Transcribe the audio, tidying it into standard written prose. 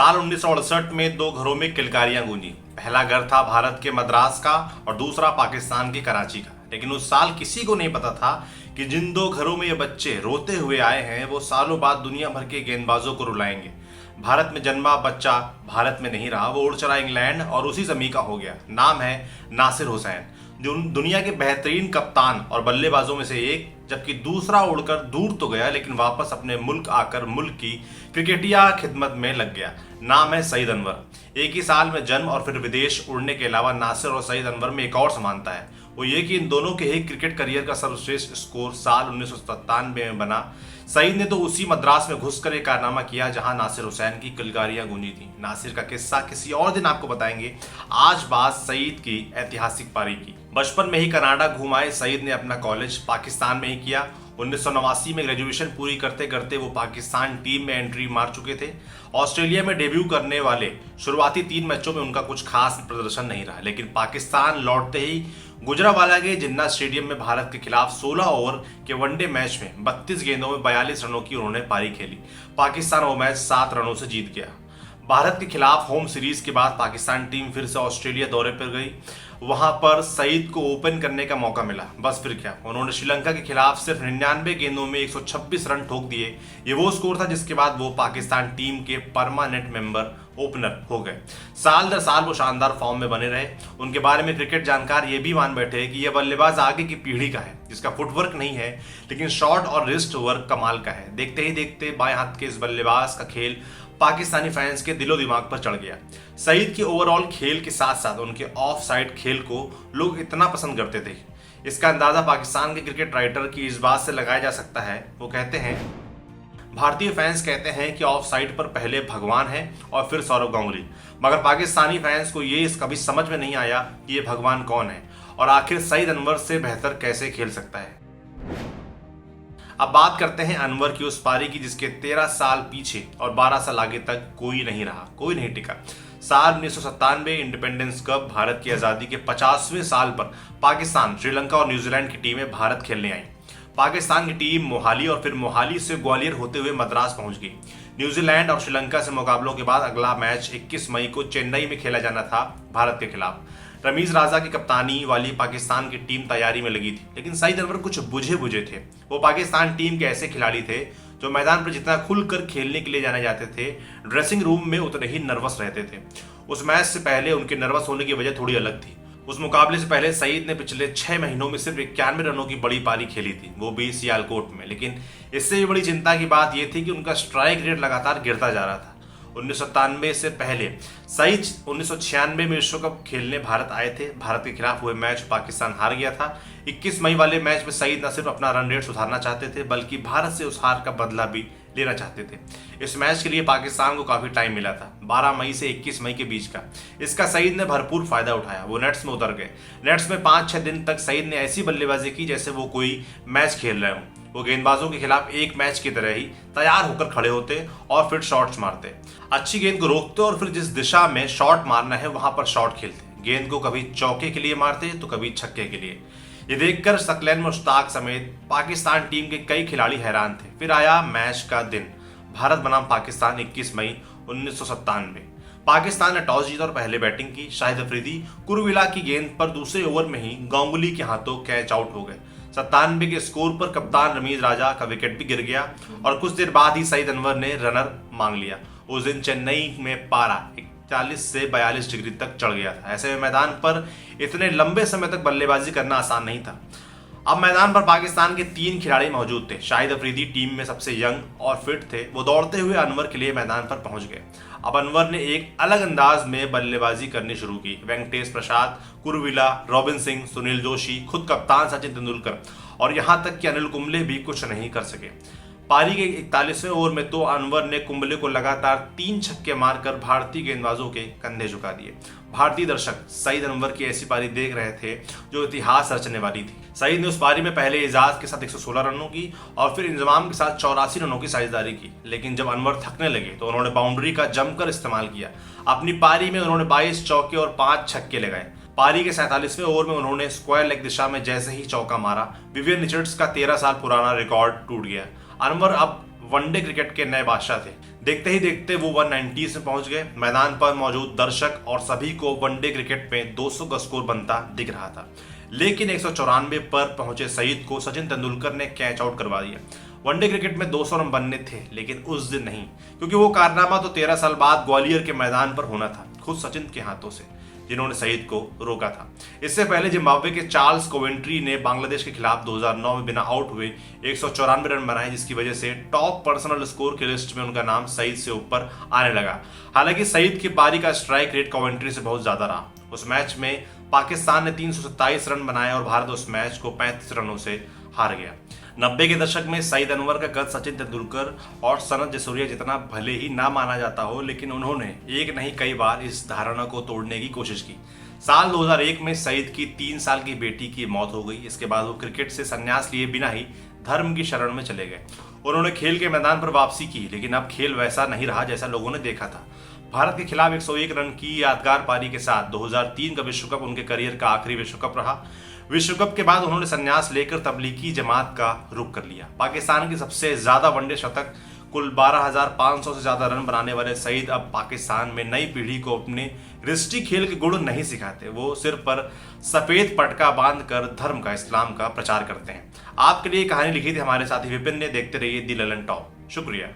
साल 1968 में दो घरों में किलकारियां गूंजी। पहला घर था भारत के मद्रास का और दूसरा पाकिस्तान के कराची का। लेकिन उस साल किसी को नहीं पता था कि जिन दो घरों में ये बच्चे रोते हुए आए हैं वो सालों बाद दुनिया भर के गेंदबाजों को रुलाएंगे। भारत में जन्मा बच्चा भारत में नहीं रहा, वो उड़ चला इंग्लैंड और उसी जमीन का हो गया। नाम है नासिर हुसैन, जो दुनिया के बेहतरीन कप्तान और बल्लेबाजों में से एक, जबकि दूसरा उड़कर दूर तो गया लेकिन वापस अपने मुल्क आकर मुल्क की क्रिकेटिया खिदमत में लग गया। नाम है सईद अनवर। एक ही साल में जन्म और फिर विदेश उड़ने के अलावा नासिर और सईद अनवर में एक और समानता है, वो ये कि इन दोनों के ही क्रिकेट करियर का सर्वश्रेष्ठ स्कोर साल 1997 में बना। सईद ने तो उसी मद्रास में घुसकर एक कारनामा किया जहां नासिर हुसैन की किलकारियां गूंजी थी। नासिर का किस्सा किसी और दिन आपको बताएंगे। आज बात सईद की ऐतिहासिक पारी की। बचपन में ही कनाडा घूम आए सईद ने अपना कॉलेज पाकिस्तान में ही किया। 1989 में ग्रेजुएशन पूरी करते करते वो पाकिस्तान टीम में एंट्री मार चुके थे। ऑस्ट्रेलिया में डेब्यू करने वाले शुरुआती 3 मैचों में उनका कुछ खास प्रदर्शन नहीं रहा, लेकिन पाकिस्तान लौटते ही गुजरावाला के जिन्ना स्टेडियम में भारत के खिलाफ 16 ओवर के वनडे मैच में 32 गेंदों में 42 रनों की उन्होंने पारी खेली। पाकिस्तान वो मैच 7 रनों से जीत गया। भारत के खिलाफ होम सीरीज के बाद पाकिस्तान टीम फिर से ऑस्ट्रेलिया दौरे पर गई। वहां पर सईद को ओपन करने का मौका मिला। बस फिर क्या, उन्होंने श्रीलंका के खिलाफ सिर्फ 99 गेंदों में 126 रन ठोक दिए। ये वो स्कोर था जिसके बाद वो पाकिस्तान टीम के परमानेंट मेंबर ओपनर हो गए। साल दर साल वो शानदार फॉर्म में बने रहे। उनके बारे में क्रिकेट जानकार ये भी मान बैठे कि यह बल्लेबाज आगे की पीढ़ी का है, जिसका फुटवर्क नहीं है लेकिन शॉट और रिस्ट वर्क कमाल का है। देखते ही देखते बाएं हाथ के इस बल्लेबाज का खेल पाकिस्तानी फैंस के दिलो दिमाग पर चढ़ गया। सईद के ओवरऑल खेल के साथ साथ उनके ऑफ साइड खेल को लोग इतना पसंद करते थे, इसका अंदाजा पाकिस्तान के क्रिकेट राइटर की इस बात से लगाया जा सकता है। वो कहते हैं, भारतीय फैंस कहते हैं कि ऑफ साइड पर पहले भगवान है और फिर सौरव गांगुली, मगर पाकिस्तानी फैंस को ये कभी समझ में नहीं आया कि ये भगवान कौन है और आखिर सईद अनवर से बेहतर कैसे खेल सकता है। अब बात करते हैं अनवर की उस पारी की जिसके 13 साल पीछे और 12 साल आगे तक कोई नहीं रहा, कोई नहीं टिका। साल 1997 इंडिपेंडेंस कप, भारत की आज़ादी के 50वें साल पर पाकिस्तान, श्रीलंका और न्यूजीलैंड की टीमें भारत खेलने आई। पाकिस्तान की टीम मोहाली और फिर मोहाली से ग्वालियर होते हुए मद्रास पहुंच गई। न्यूजीलैंड और श्रीलंका से मुकाबलों के बाद अगला मैच 21 मई को चेन्नई में खेला जाना था भारत के खिलाफ। रमीज राजा की कप्तानी वाली पाकिस्तान की टीम तैयारी में लगी थी, लेकिन सईद अनवर कुछ बुझे थे। वो पाकिस्तान टीम के ऐसे खिलाड़ी थे जो मैदान पर जितना खुलकर खेलने के लिए जाने जाते थे, ड्रेसिंग रूम में उतने ही नर्वस रहते थे। उस मैच से पहले उनके नर्वस होने की वजह थोड़ी अलग थी। उस मुकाबले से पहले सईद ने पिछले 6 महीनों में सिर्फ 91 रनों की बड़ी पारी खेली थी, वो भी सियालकोट में। लेकिन इससे भी बड़ी चिंता की बात यह थी कि उनका स्ट्राइक रेट लगातार गिरता जा रहा था। 1997 से पहले सईद 1996 में विश्व कप खेलने भारत आए थे। भारत के खिलाफ हुए मैच पाकिस्तान हार गया था। 21 मई वाले मैच में सईद न सिर्फ अपना रन रेट सुधारना चाहते थे बल्कि भारत से उस हार का बदला भी लेना चाहते थे। इस मैच के लिए पाकिस्तान को काफी टाइम मिला था, 12 मई से 21 मई के बीच का। इसका सईद ने भरपूर फायदा उठाया। वो नेट्स में उतर गए। नेट्स में 5-6 दिन तक सईद ने ऐसी बल्लेबाजी की जैसे वो कोई मैच खेल रहे हों। वो गेंदबाजों के खिलाफ एक मैच की तरह ही तैयार होकर खड़े होते और फिर शॉट्स मारते। अच्छी गेंद को रोकते और फिर जिस दिशा में शॉट मारना है वहां पर शॉट खेलते। गेंद को कभी चौके के लिए मारते तो कभी छक्के के लिए। ये देखकर सकलैन मुश्ताक समेत पाकिस्तान टीम के कई खिलाड़ी हैरान थे। फिर आया मैच का दिन, भारत बनाम पाकिस्तान, 21 मई 1997। पाकिस्तान ने टॉस जीता और पहले बैटिंग की। शाहिद अफरीदी कुरुविला की गेंद पर दूसरे ओवर में ही गांगुली के हाथों कैच आउट हो गए। 97 के स्कोर पर कप्तान रमीज राजा का विकेट भी गिर गया और कुछ देर बाद ही सईद अनवर ने रनर मांग लिया। उस दिन चेन्नई में पारा 41 से 42 डिग्री तक चढ़ गया था। ऐसे में मैदान पर इतने लंबे समय तक बल्लेबाजी करना आसान नहीं था। अब मैदान पर पाकिस्तान के 3 खिलाड़ी मौजूद थे। शाहिद अफरीदी टीम में सबसे यंग और फिट थे। वो दौड़ते हुए अनवर के लिए मैदान पर पहुंच गए। अब अनवर ने एक अलग अंदाज में बल्लेबाजी करनी शुरू की। वेंकटेश प्रसाद, कुरुविला, रॉबिन सिंह, सुनील जोशी, खुद कप्तान सचिन तेंदुलकर और यहां तक कि अनिल कुंबले भी कुछ नहीं कर सके। पारी के 41वें ओवर में तो अनवर ने कुंबले को लगातार 3 छक्के मारकर भारतीय गेंदबाजों के कंधे झुका दिए। भारतीय दर्शक सईद अनवर की ऐसी पारी देख रहे थे जो इतिहास रचने वाली थी। सईद ने उस पारी में पहले एजाज के साथ 116 रनों की और फिर इंजमाम के साथ 84 रनों की साझेदारी की। लेकिन जब अनवर थकने लगे तो उन्होंने बाउंड्री का जमकर इस्तेमाल किया। अपनी पारी में उन्होंने 22 चौके और 5 छक्के लगाए। पारी के 47वें ओवर में उन्होंने स्क्वायर लेग दिशा में जैसे ही चौका मारा, विवियन रिचर्ड्स का 13 साल पुराना रिकॉर्ड टूट गया। अनवर अब वनडे क्रिकेट के नए बादशाह थे। देखते ही देखते वो 190 में पहुंच गए। मैदान पर मौजूद दर्शक और सभी को वनडे क्रिकेट में 200 का स्कोर बनता दिख रहा था, लेकिन 194 पर पहुंचे सईद को सचिन तेंदुलकर ने कैच आउट करवा दिया। वनडे क्रिकेट में 200 रन बनने थे, लेकिन उस दिन नहीं, क्योंकि वो कारनामा तो 13 साल बाद ग्वालियर के मैदान पर होना था, खुद सचिन के हाथों से, जिन्होंने सईद को रोका था। इससे पहले जिम्बाब्वे के चार्ल्स कोवेंट्री ने बांग्लादेश के खिलाफ 2009 में बिना आउट हुए 194 रन बनाए, जिसकी वजह से टॉप पर्सनल स्कोर की लिस्ट में उनका नाम सईद से ऊपर आने लगा। हालांकि सईद की पारी का स्ट्राइक रेट कोवेंट्री से बहुत ज्यादा रहा। उस मैच में पाकिस्तान ने 327 रन बनाए और भारत उस मैच को 35 रनों से हार गया। 90 के दशक में सईद अनवर का कद सचिन तेंदुलकर और सनत जयसूर्या जितना भले ही ना माना जाता हो, लेकिन उन्होंने एक नहीं कई बार इस धारणा को तोड़ने की कोशिश की। साल 2001 में सईद की 3 साल की बेटी की मौत हो गई। इसके बाद वो क्रिकेट से संन्यास लिए बिना ही धर्म की शरण में चले गए। उन्होंने खेल के मैदान पर वापसी की, लेकिन अब खेल वैसा नहीं रहा जैसा लोगों ने देखा था। भारत के खिलाफ 101 रन की यादगार पारी के साथ 2003 का विश्व कप उनके करियर का आखिरी विश्व कप रहा। विश्व कप के बाद उन्होंने संन्यास लेकर तबलीगी जमात का रुख कर लिया। पाकिस्तान के सबसे ज्यादा वनडे शतक, कुल 12,500 से ज्यादा रन बनाने वाले सईद अब पाकिस्तान में नई पीढ़ी को अपने रिश्ती खेल के गुण नहीं सिखाते। वो सिर पर सफेद पटका बांधकर धर्म का, इस्लाम का प्रचार करते हैं। आपके लिए कहानी लिखी थी हमारे साथी विपिन ने। देखते रहिए दी ललन टॉप। शुक्रिया।